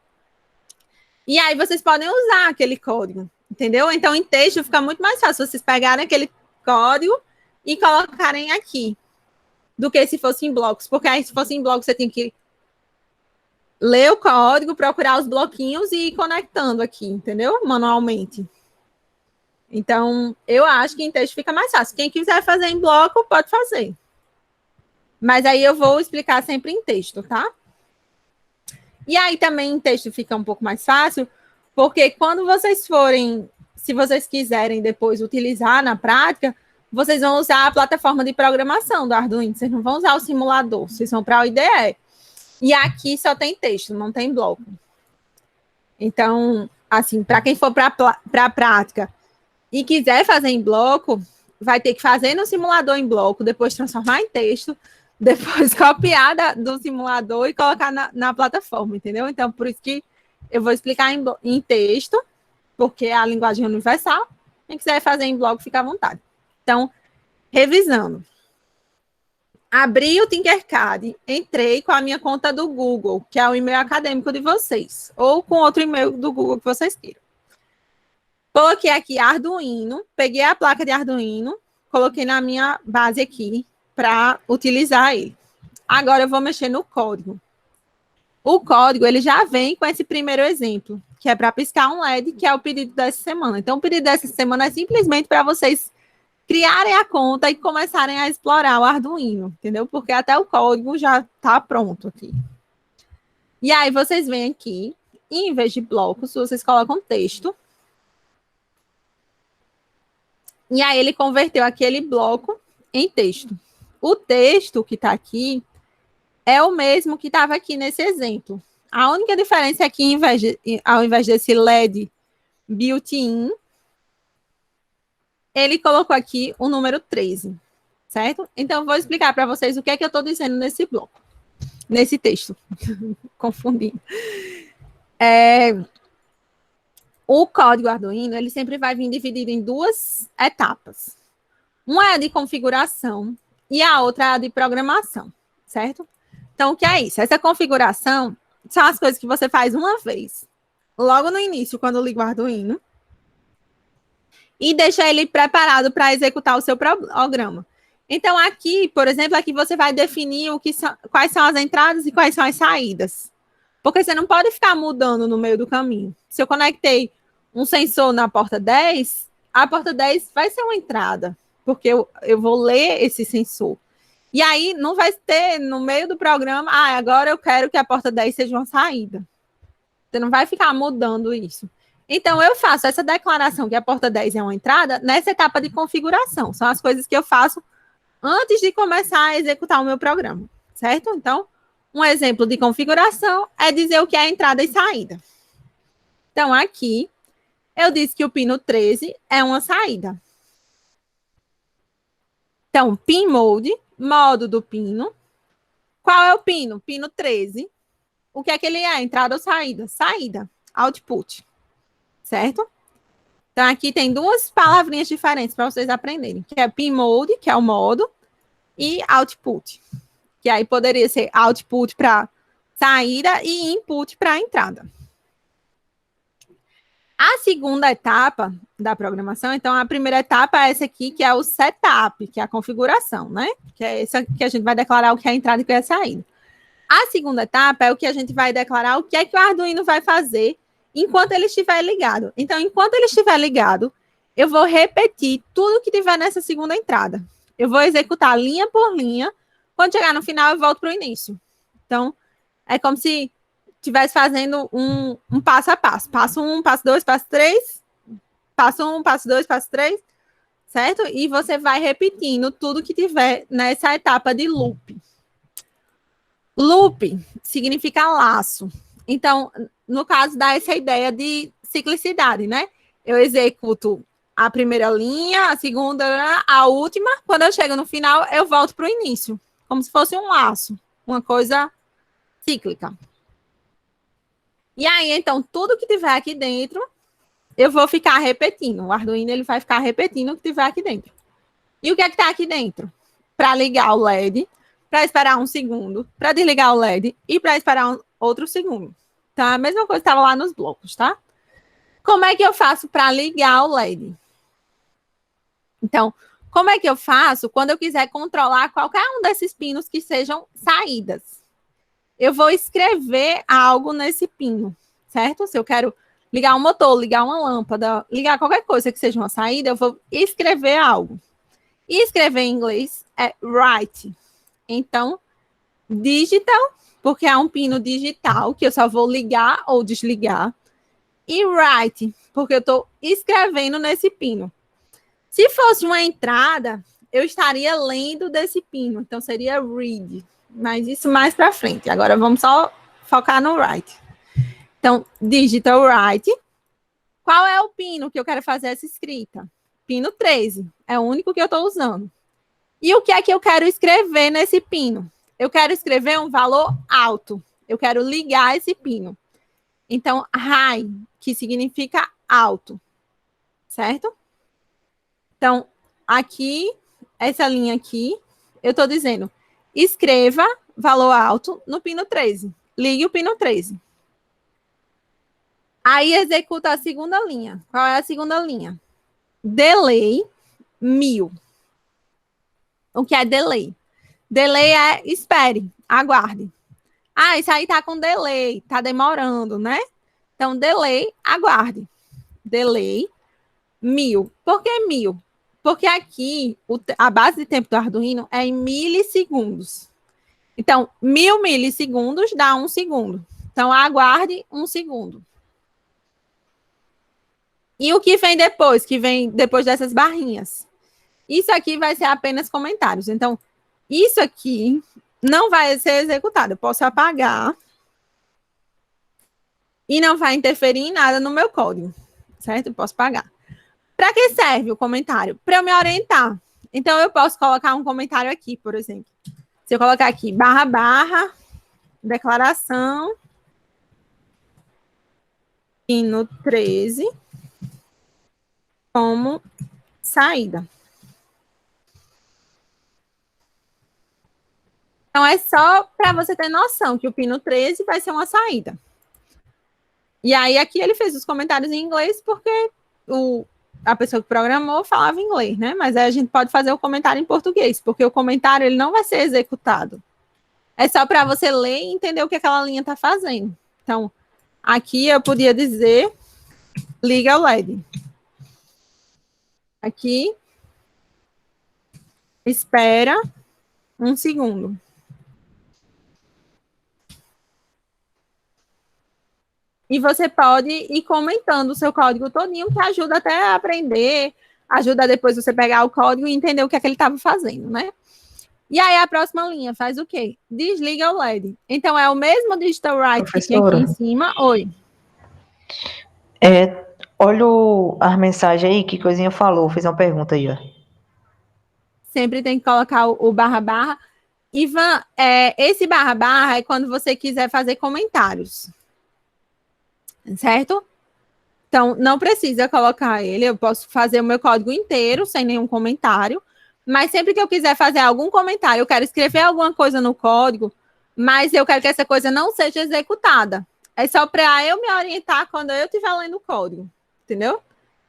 E aí vocês podem usar aquele código, entendeu? Então, em texto fica muito mais fácil vocês pegarem código e colocarem aqui, do que se fosse em blocos. Porque aí, se fosse em blocos, você tem que ler o código, procurar os bloquinhos e ir conectando aqui, entendeu? Manualmente. Então, eu acho que em texto fica mais fácil. Quem quiser fazer em bloco, pode fazer. Mas aí eu vou explicar sempre em texto, tá? E aí também em texto fica um pouco mais fácil, porque quando vocês forem, se vocês quiserem depois utilizar na prática, vocês vão usar a plataforma de programação do Arduino, vocês não vão usar o simulador, vocês vão para o IDE. E aqui só tem texto, não tem bloco. Então, assim, para quem for para a prática e quiser fazer em bloco, vai ter que fazer no simulador em bloco, depois transformar em texto, depois copiar do simulador e colocar na plataforma, entendeu? Então, por isso que eu vou explicar em texto, porque é a linguagem universal. Quem quiser fazer em bloco, fica à vontade. Então, revisando. Abri o Tinkercad, entrei com a minha conta do Google, que é o e-mail acadêmico de vocês, ou com outro e-mail do Google que vocês queiram. Coloquei aqui Arduino, peguei a placa de Arduino, coloquei na minha base aqui para utilizar ele. Agora eu vou mexer no código. O código, ele já vem com esse primeiro exemplo, que é para piscar um LED, que é o pedido dessa semana. Então, o pedido dessa semana é simplesmente para vocês criarem a conta e começarem a explorar o Arduino, entendeu? Porque até o código já está pronto aqui. E aí, vocês vêm aqui, e em vez de blocos, vocês colocam texto. E aí, ele converteu aquele bloco em texto. O texto que está aqui é o mesmo que estava aqui nesse exemplo. A única diferença é que, ao invés desse LED built-in, ele colocou aqui o número 13, certo? Então, eu vou explicar para vocês o que é que eu estou dizendo nesse bloco, nesse texto. Confundindo. O código Arduino, ele sempre vai vir dividido em duas etapas. Uma é a de configuração e a outra é a de programação, certo? Então, o que é isso? Essa configuração são as coisas que você faz uma vez, logo no início, quando liga o Arduino, e deixa ele preparado para executar o seu programa. Então, aqui, por exemplo, aqui você vai definir quais são as entradas e quais são as saídas. Porque você não pode ficar mudando no meio do caminho. Se eu conectei um sensor na porta 10, a porta 10 vai ser uma entrada, porque eu vou ler esse sensor. E aí, não vai ter no meio do programa, agora eu quero que a porta 10 seja uma saída. Você não vai ficar mudando isso. Então, eu faço essa declaração que a porta 10 é uma entrada nessa etapa de configuração. São as coisas que eu faço antes de começar a executar o meu programa, certo? Então, um exemplo de configuração é dizer o que é entrada e saída. Então, aqui, eu disse que o pino 13 é uma saída. Então, pin mode, modo do pino. Qual é o pino? Pino 13. O que é que ele é? Entrada ou saída? Saída, output. Certo? Então, aqui tem duas palavrinhas diferentes para vocês aprenderem, que é pin mode, que é o modo, e output, que aí poderia ser output para saída e input para entrada. A segunda etapa da programação, então, a primeira etapa é essa aqui, que é o setup, que é a configuração, né? Que é essa que a gente vai declarar o que é entrada e o que é saída. A segunda etapa é o que a gente vai declarar o que é que o Arduino vai fazer enquanto ele estiver ligado. Então, enquanto ele estiver ligado, eu vou repetir tudo que tiver nessa segunda entrada. Eu vou executar linha por linha. Quando chegar no final, eu volto para o início. Então, é como se estivesse fazendo um passo a passo. Passo 1, passo 2, passo 3. Passo 1, passo 2, passo 3. Certo? E você vai repetindo tudo que tiver nessa etapa de loop. Loop significa laço. Então, no caso, dá essa ideia de ciclicidade, né? Eu executo a primeira linha, a segunda, a última. Quando eu chego no final, eu volto para o início. Como se fosse um laço. Uma coisa cíclica. E aí, então, tudo que tiver aqui dentro, eu vou ficar repetindo. O Arduino, ele vai ficar repetindo o que tiver aqui dentro. E o que é que está aqui dentro? Para ligar o LED, para esperar um segundo, para desligar o LED e para esperar outro segundo. Então, a mesma coisa estava lá nos blocos, tá? Como é que eu faço para ligar o LED? Então, Como é que eu faço quando eu quiser controlar qualquer um desses pinos que sejam saídas? Eu vou escrever algo nesse pino, certo? Se eu quero ligar um motor, ligar uma lâmpada, ligar qualquer coisa que seja uma saída, eu vou escrever algo. E escrever em inglês é write. Então, digital, porque é um pino digital, que eu só vou ligar ou desligar. E write, porque eu estou escrevendo nesse pino. Se fosse uma entrada, eu estaria lendo desse pino. Então, seria read. Mas isso mais para frente. Agora, vamos só focar no write. Então, digital write. Qual é o pino que eu quero fazer essa escrita? Pino 13. É o único que eu estou usando. E o que é que eu quero escrever nesse pino? Eu quero escrever um valor alto. Eu quero ligar esse pino. Então, high, que significa alto. Certo? Então, aqui, essa linha aqui, eu estou dizendo, escreva valor alto no pino 13. Ligue o pino 13. Aí, executa a segunda linha. Qual é a segunda linha? Delay 1000. O que é delay? Delay é espere, aguarde. Ah, isso aí tá com delay, tá demorando, né? Então, delay, aguarde. Delay 1000. Por que 1000? Porque aqui a base de tempo do Arduino é em milissegundos. Então, 1000 milissegundos dá 1 segundo. Então, aguarde 1 segundo. E o que vem depois? Que vem depois dessas barrinhas? Isso aqui vai ser apenas comentários. Então, isso aqui não vai ser executado. Eu posso apagar. E não vai interferir em nada no meu código. Certo? Eu posso apagar. Para que serve o comentário? Para eu me orientar. Então, eu posso colocar um comentário aqui, por exemplo. Se eu colocar aqui, // declaração, pino 13, como saída. Então, é só para você ter noção que o pino 13 vai ser uma saída. E aí, aqui ele fez os comentários em inglês porque a pessoa que programou falava inglês, né? Mas aí a gente pode fazer o comentário em português, porque o comentário ele não vai ser executado. É só para você ler e entender o que aquela linha está fazendo. Então, aqui eu podia dizer liga o LED. Aqui, espera 1 segundo. E você pode ir comentando o seu código todinho, que ajuda até a aprender, ajuda depois você pegar o código e entender o que é que ele estava fazendo, né? E aí a próxima linha faz o quê? Desliga o LED. Então é o mesmo digital write que tinha aqui em cima. Oi. Olha as mensagens aí, que coisinha falou, fez uma pergunta aí, ó. Sempre tem que colocar o // Ivan, esse // é quando você quiser fazer comentários. Certo? Então, não precisa colocar ele. Eu posso fazer o meu código inteiro, sem nenhum comentário. Mas sempre que eu quiser fazer algum comentário, eu quero escrever alguma coisa no código, mas eu quero que essa coisa não seja executada. É só para eu me orientar quando eu estiver lendo o código. Entendeu?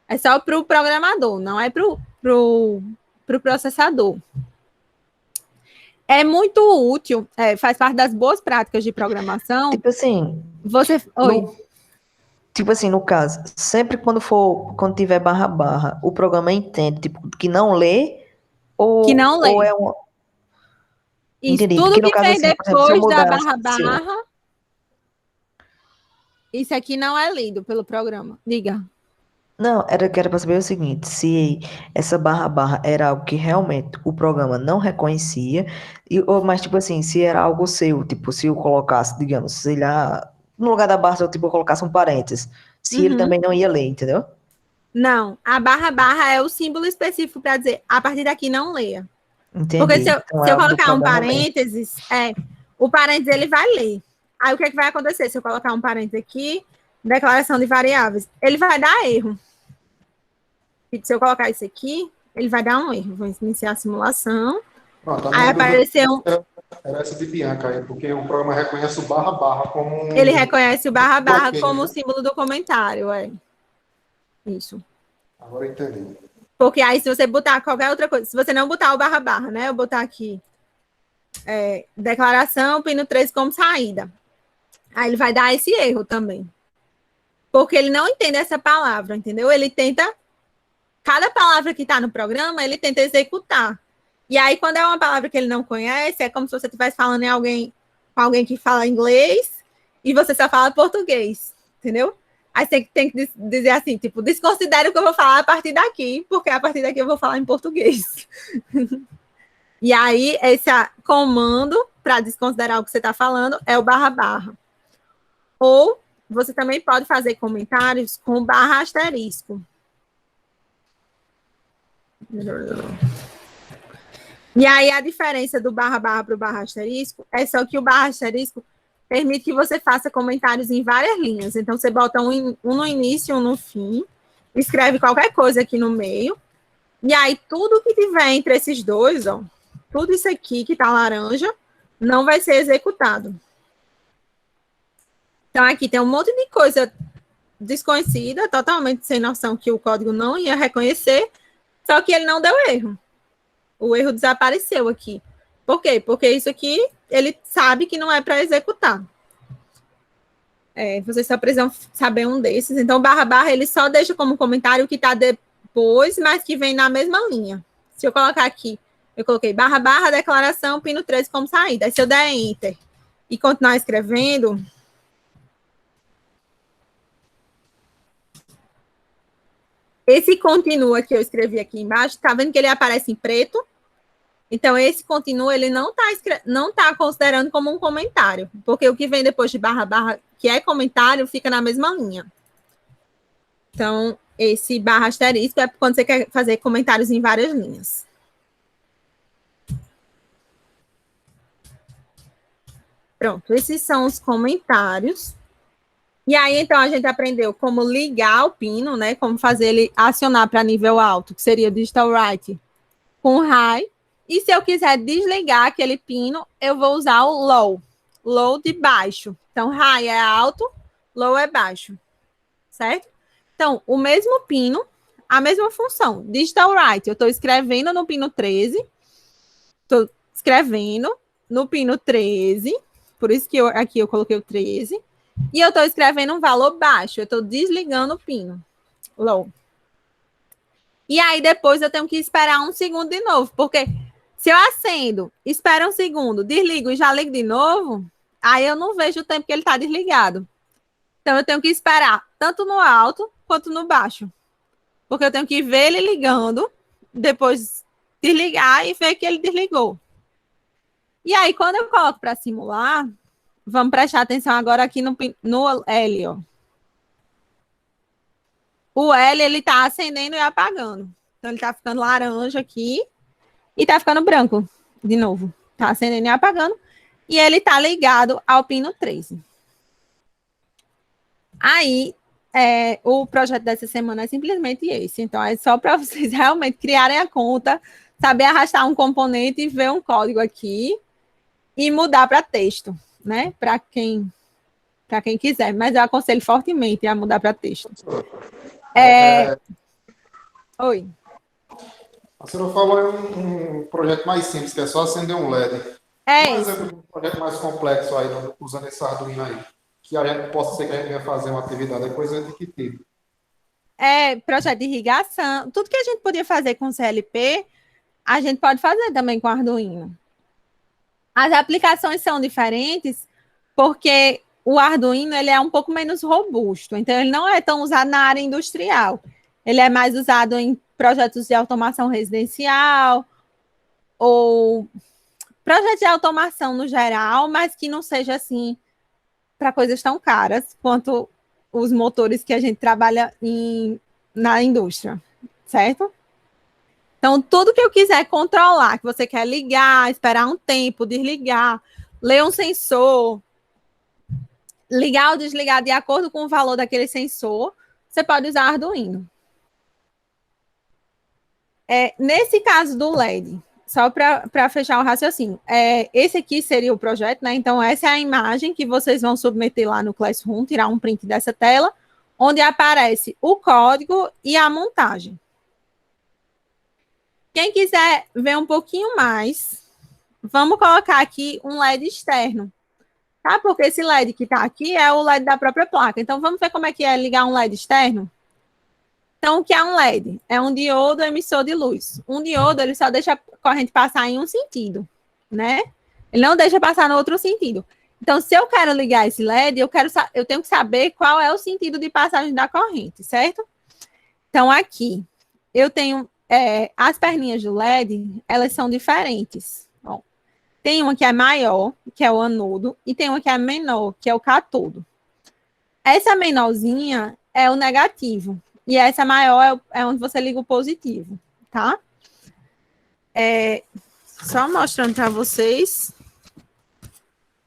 É só para o programador, não é para o processador. É muito útil, faz parte das boas práticas de programação. Tipo assim... Oi. Tipo assim, no caso, sempre quando tiver // o programa entende, tipo, que não lê ou... Que não lê. Ou é uma... Isso, entendi. tudo Porque, que vem assim, depois exemplo, da // assim, isso aqui não é lido pelo programa. Diga. Não, era para saber o seguinte, se essa // era algo que realmente o programa não reconhecia, mas tipo assim, se era algo seu, tipo, se eu colocasse, digamos, sei lá, no lugar da barra, tipo, eu colocasse um parênteses, se ele também não ia ler, entendeu? Não, a / é o símbolo específico para dizer, a partir daqui não leia. Entendi. Porque se eu colocar um parênteses, o parênteses ele vai ler. Aí o que é que vai acontecer? Se eu colocar um parênteses aqui, declaração de variáveis, ele vai dar erro. Se eu colocar isso aqui, ele vai dar um erro. Vou iniciar a simulação. Pronto, aí apareceu um... Era essa de Bianca aí, porque o programa reconhece o // como... Ele reconhece o // como o símbolo do comentário, Isso. Agora eu entendi. Porque aí, se você botar qualquer outra coisa, se você não botar o barra barra, né? Eu botar aqui declaração, pino 13 como saída. Aí ele vai dar esse erro também. Porque ele não entende essa palavra, entendeu? Ele tenta, cada palavra que está no programa, ele tenta executar. E aí, quando é uma palavra que ele não conhece, é como se você estivesse falando com alguém que fala inglês e você só fala português, entendeu? Aí você tem que dizer assim, tipo, desconsidere o que eu vou falar a partir daqui, porque a partir daqui eu vou falar em português. E aí, esse comando para desconsiderar o que você está falando é o barra barra. Ou você também pode fazer comentários com barra asterisco. E aí, a diferença do barra barra para o barra asterisco é só que o barra asterisco permite que você faça comentários em várias linhas. Então, você bota um no início, um no fim, escreve qualquer coisa aqui no meio, e aí tudo que tiver entre esses dois, ó, tudo isso aqui que está laranja, não vai ser executado. Então, aqui tem um monte de coisa desconhecida, totalmente sem noção que o código não ia reconhecer, só que ele não deu erro. O erro desapareceu aqui. Por quê? Porque isso aqui, ele sabe que não é para executar. Vocês só precisam saber um desses. Então, barra barra, ele só deixa como comentário o que está depois, mas que vem na mesma linha. Se eu colocar aqui, eu coloquei barra barra, declaração, pino 13 como saída. Aí, se eu der enter e continuar escrevendo, esse continua que eu escrevi aqui embaixo, tá vendo que ele aparece em preto? Então, esse continua, ele não tá considerando como um comentário, porque o que vem depois de barra barra, que é comentário, fica na mesma linha. Então, esse barra asterisco é quando você quer fazer comentários em várias linhas. Pronto, esses são os comentários. E aí, então, a gente aprendeu como ligar o pino, né? Como fazer ele acionar para nível alto, que seria digital write, com high. E se eu quiser desligar aquele pino, eu vou usar o low. Low de baixo. Então, high é alto, low é baixo. Certo? Então, o mesmo pino, a mesma função. Digital write, eu estou escrevendo no pino 13. Estou escrevendo no pino 13. Por isso que aqui eu coloquei o 13. E eu estou escrevendo um valor baixo. Eu estou desligando o pino. Low. E aí, depois eu tenho que esperar um segundo de novo. Porque se eu acendo, espero um segundo, desligo e já ligo de novo, aí eu não vejo o tempo que ele está desligado. Então, eu tenho que esperar tanto no alto quanto no baixo. Porque eu tenho que ver ele ligando, depois desligar e ver que ele desligou. E aí, quando eu coloco para simular, vamos prestar atenção agora aqui no L, ó. O L, ele está acendendo e apagando. Então, ele está ficando laranja aqui e está ficando branco de novo. Está acendendo e apagando. E ele está ligado ao pino 13. Aí, o projeto dessa semana é simplesmente esse. Então, é só para vocês realmente criarem a conta, saber arrastar um componente e ver um código aqui e mudar para texto, né? Para quem quiser. Mas eu aconselho fortemente a mudar para texto. Oi. A senhora falou em um projeto mais simples, que é só acender um LED. Um exemplo de um projeto mais complexo aí, usando esse Arduino aí, que a gente possa ser que a gente venha fazer uma atividade, é coisa de que tipo? Projeto de irrigação. Tudo que a gente podia fazer com CLP, a gente pode fazer também com Arduino. As aplicações são diferentes porque o Arduino ele é um pouco menos robusto, então ele não é tão usado na área industrial. Ele é mais usado em projetos de automação residencial ou projetos de automação no geral, mas que não seja assim para coisas tão caras quanto os motores que a gente trabalha na indústria, certo? Então, tudo que eu quiser controlar, que você quer ligar, esperar um tempo, desligar, ler um sensor, ligar ou desligar de acordo com o valor daquele sensor, você pode usar Arduino. Nesse caso do LED, só para fechar o raciocínio, esse aqui seria o projeto, né? Então, essa é a imagem que vocês vão submeter lá no Classroom, tirar um print dessa tela, onde aparece o código e a montagem. Quem quiser ver um pouquinho mais, vamos colocar aqui um LED externo, tá? Porque esse LED que está aqui é o LED da própria placa. Então, vamos ver como é que é ligar um LED externo? Então, o que é um LED? É um diodo emissor de luz. Um diodo, ele só deixa a corrente passar em um sentido, né? Ele não deixa passar no outro sentido. Então, se eu quero ligar esse LED, eu tenho que saber qual é o sentido de passagem da corrente, certo? Então, aqui, eu tenho as perninhas do LED, elas são diferentes. Bom, tem uma que é maior, que é o anodo, e tem uma que é menor, que é o catodo. Essa menorzinha é o negativo, e essa maior é onde você liga o positivo, tá? Só mostrando para vocês.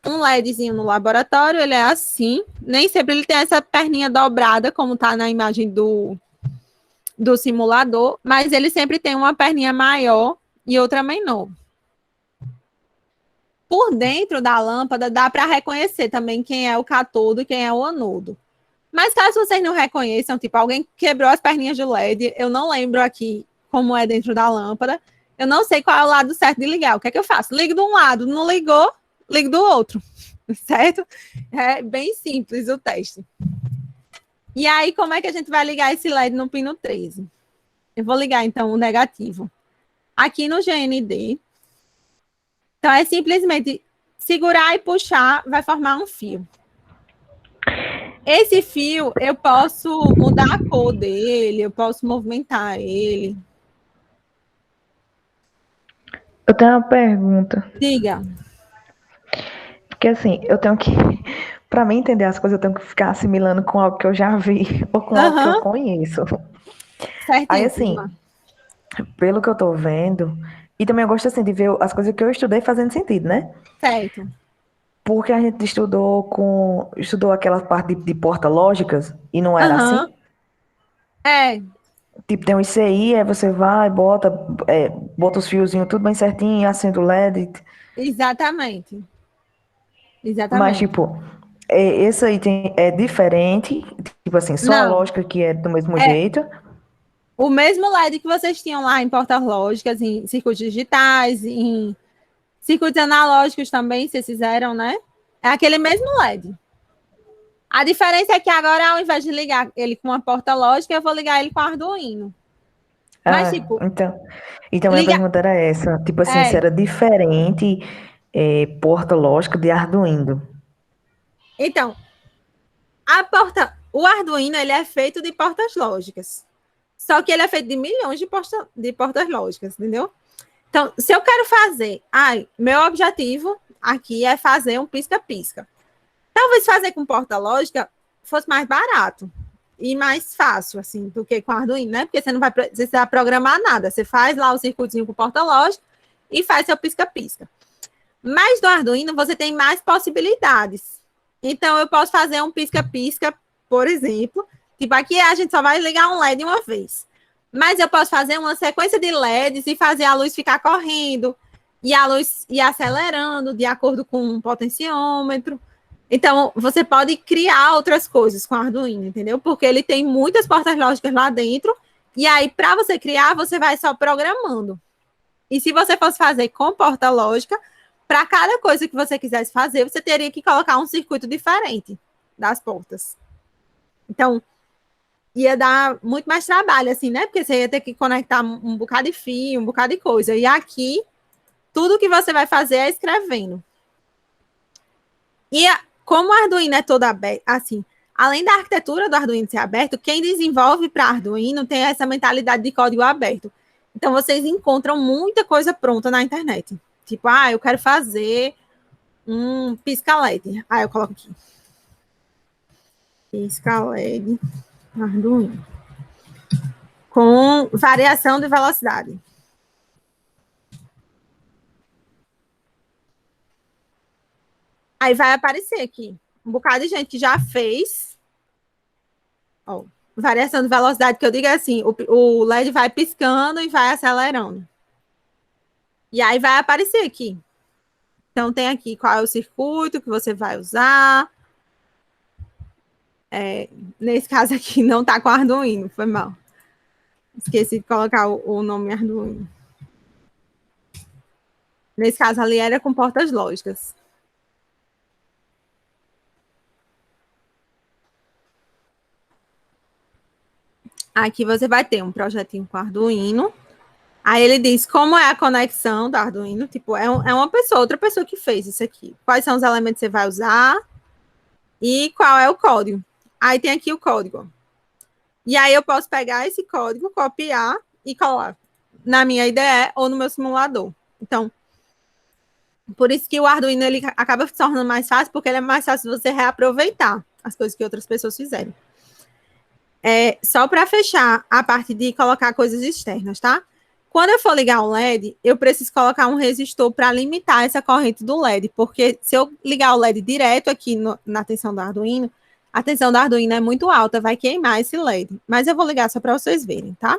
Um LEDzinho no laboratório, ele é assim. Nem sempre ele tem essa perninha dobrada, como tá na imagem do simulador, mas ele sempre tem uma perninha maior e outra menor. Por dentro da lâmpada, dá para reconhecer também quem é o catodo e quem é o anodo. Mas caso vocês não reconheçam, tipo, alguém quebrou as perninhas do LED, eu não lembro aqui como é dentro da lâmpada, eu não sei qual é o lado certo de ligar. O que é que eu faço? Ligo de um lado, não ligou, ligo do outro, certo? É bem simples o teste. E aí, como é que a gente vai ligar esse LED no pino 13? Eu vou ligar, então, o negativo aqui no GND. Então, é simplesmente segurar e puxar, vai formar um fio. Esse fio, eu posso mudar a cor dele, eu posso movimentar ele. Eu tenho uma pergunta. Diga. Porque assim, eu tenho que... Para mim entender as coisas, eu tenho que ficar assimilando com algo que eu já vi ou com algo que eu conheço. Aí, assim, pelo que eu tô vendo, e também eu gosto assim de ver as coisas que eu estudei fazendo sentido, né? Certo. Porque a gente estudou aquela parte de porta-lógicas e não era assim? Tipo, tem um ICI, aí você vai, bota os fiozinhos tudo bem certinho, acende o LED. Exatamente. Mas, tipo, esse aí é diferente, tipo assim, só a lógica que é do mesmo jeito. O mesmo LED que vocês tinham lá em portas lógicas, em circuitos digitais, em circuitos analógicos também, vocês fizeram, né? É aquele mesmo LED. A diferença é que agora, ao invés de ligar ele com uma porta lógica, eu vou ligar ele com Arduino. Mas, tipo... Então minha pergunta era essa. Tipo assim, se era diferente porta lógica de Arduino. Então, o Arduino, ele é feito de portas lógicas. Só que ele é feito de milhões de portas lógicas, entendeu? Então, se eu quero fazer... meu objetivo aqui é fazer um pisca-pisca. Talvez fazer com porta lógica fosse mais barato e mais fácil, assim, do que com Arduino, né? Porque você não vai precisar programar nada. Você faz lá o circuitinho com porta lógica e faz seu pisca-pisca. Mas do Arduino, você tem mais possibilidades. Então, eu posso fazer um pisca-pisca, por exemplo. Tipo, aqui a gente só vai ligar um LED uma vez. Mas eu posso fazer uma sequência de LEDs e fazer a luz ficar correndo e a luz ir acelerando de acordo com um potenciômetro. Então, você pode criar outras coisas com Arduino, entendeu? Porque ele tem muitas portas lógicas lá dentro. E aí, para você criar, você vai só programando. E se você fosse fazer com porta lógica, para cada coisa que você quisesse fazer, você teria que colocar um circuito diferente das portas. Então, ia dar muito mais trabalho, assim, né? Porque você ia ter que conectar um bocado de fio, um bocado de coisa. E aqui, tudo que você vai fazer é escrevendo. E como o Arduino é todo aberto, assim, além da arquitetura do Arduino ser aberto, quem desenvolve para Arduino tem essa mentalidade de código aberto. Então, vocês encontram muita coisa pronta na internet. Tipo, eu quero fazer um pisca-LED. Eu coloco aqui. Pisca-LED Arduino. Com variação de velocidade. Aí vai aparecer aqui um bocado de gente que já fez. Variação de velocidade, que eu digo é assim, o LED vai piscando e vai acelerando. E aí vai aparecer aqui. Então, tem aqui qual é o circuito que você vai usar. Nesse caso aqui, não está com Arduino, foi mal. Esqueci de colocar o nome Arduino. Nesse caso ali era com portas lógicas. Aqui você vai ter um projetinho com Arduino. Aí ele diz como é a conexão do Arduino. Tipo, é uma pessoa, outra pessoa que fez isso aqui. Quais são os elementos que você vai usar e qual é o código. Aí tem aqui o código. E aí eu posso pegar esse código, copiar e colar na minha IDE ou no meu simulador. Então, por isso que o Arduino ele acaba se tornando mais fácil, porque ele é mais fácil você reaproveitar as coisas que outras pessoas fizeram. Só para fechar a parte de colocar coisas externas, tá? Quando eu for ligar o LED, eu preciso colocar um resistor para limitar essa corrente do LED, porque se eu ligar o LED direto aqui na tensão do Arduino, a tensão do Arduino é muito alta, vai queimar esse LED. Mas eu vou ligar só para vocês verem, tá?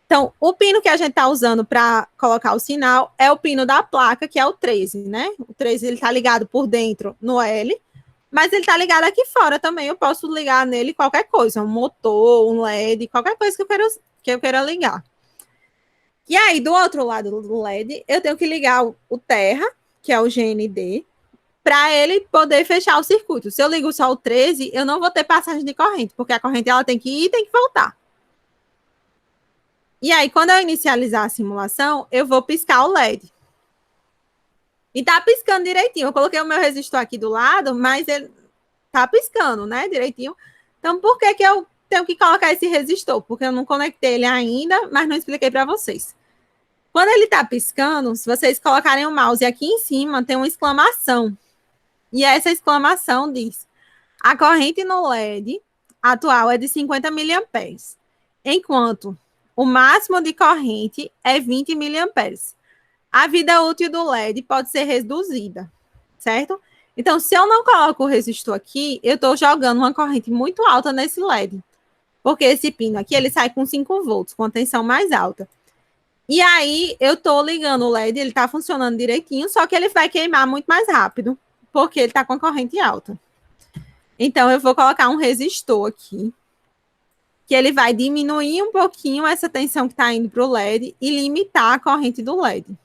Então, o pino que a gente está usando para colocar o sinal é o pino da placa, que é o 13, né? O 13 ele está ligado por dentro no L, mas ele está ligado aqui fora também. Eu posso ligar nele qualquer coisa, um motor, um LED, qualquer coisa que eu queira ligar. E aí, do outro lado do LED, eu tenho que ligar o Terra, que é o GND, para ele poder fechar o circuito. Se eu ligo só o 13, eu não vou ter passagem de corrente, porque a corrente ela tem que ir e tem que voltar. E aí, quando eu inicializar a simulação, eu vou piscar o LED. E tá piscando direitinho. Eu coloquei o meu resistor aqui do lado, mas ele tá piscando, né, direitinho. Então, por que eu tenho que colocar esse resistor? Porque eu não conectei ele ainda, mas não expliquei para vocês. Quando ele tá piscando, se vocês colocarem o mouse aqui em cima, tem uma exclamação. E essa exclamação diz: a corrente no LED atual é de 50 miliamperes, enquanto o máximo de corrente é 20 miliamperes. A vida útil do LED pode ser reduzida, certo? Então, se eu não coloco o resistor aqui, eu estou jogando uma corrente muito alta nesse LED, porque esse pino aqui, ele sai com 5 volts, com a tensão mais alta. E aí, eu estou ligando o LED, ele está funcionando direitinho, só que ele vai queimar muito mais rápido, porque ele está com a corrente alta. Então, eu vou colocar um resistor aqui, que ele vai diminuir um pouquinho essa tensão que está indo para o LED e limitar a corrente do LED.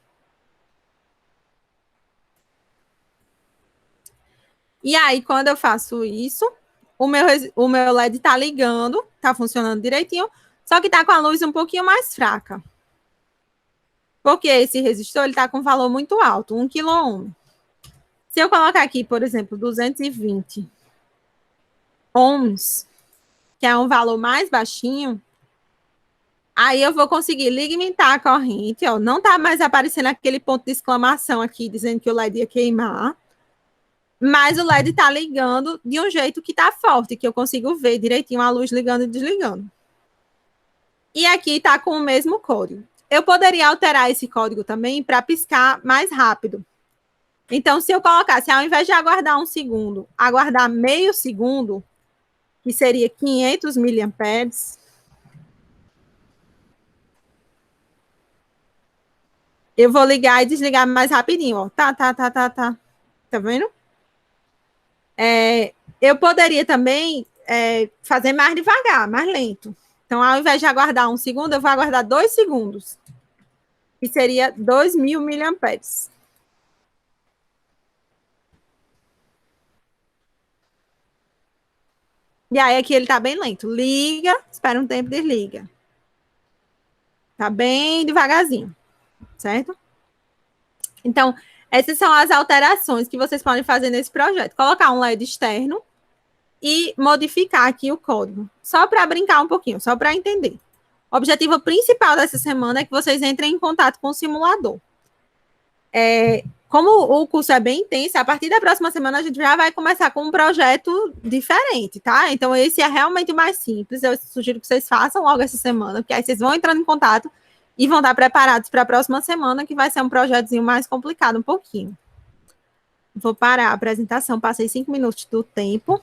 E aí, quando eu faço isso, o meu LED está ligando, está funcionando direitinho, só que está com a luz um pouquinho mais fraca. Porque esse resistor está com valor muito alto, 1 kΩ. Se eu colocar aqui, por exemplo, 220 ohms, que é um valor mais baixinho, aí eu vou conseguir limitar a corrente, ó, não está mais aparecendo aquele ponto de exclamação aqui, dizendo que o LED ia queimar, mas o LED está ligando de um jeito que está forte, que eu consigo ver direitinho a luz ligando e desligando. E aqui está com o mesmo código. Eu poderia alterar esse código também para piscar mais rápido. Então, se eu colocasse, ao invés de aguardar 1 segundo, aguardar meio segundo, que seria 500 miliamperes, eu vou ligar e desligar mais rapidinho, ó. Tá. Tá vendo? Eu poderia também fazer mais devagar, mais lento. Então, ao invés de aguardar 1 segundo, eu vou aguardar 2 segundos, que seria 2.000 miliamperes. E aí, aqui ele tá bem lento. Liga, espera um tempo, desliga. Tá bem devagarzinho, certo? Então, essas são as alterações que vocês podem fazer nesse projeto. Colocar um LED externo e modificar aqui o código. Só para brincar um pouquinho, só para entender. O objetivo principal dessa semana é que vocês entrem em contato com o simulador. Como o curso é bem intenso, a partir da próxima semana a gente já vai começar com um projeto diferente, tá? Então, esse é realmente o mais simples. Eu sugiro que vocês façam logo essa semana, porque aí vocês vão entrando em contato e vão estar preparados para a próxima semana, que vai ser um projetozinho mais complicado um pouquinho. Vou parar a apresentação, passei 5 minutos do tempo.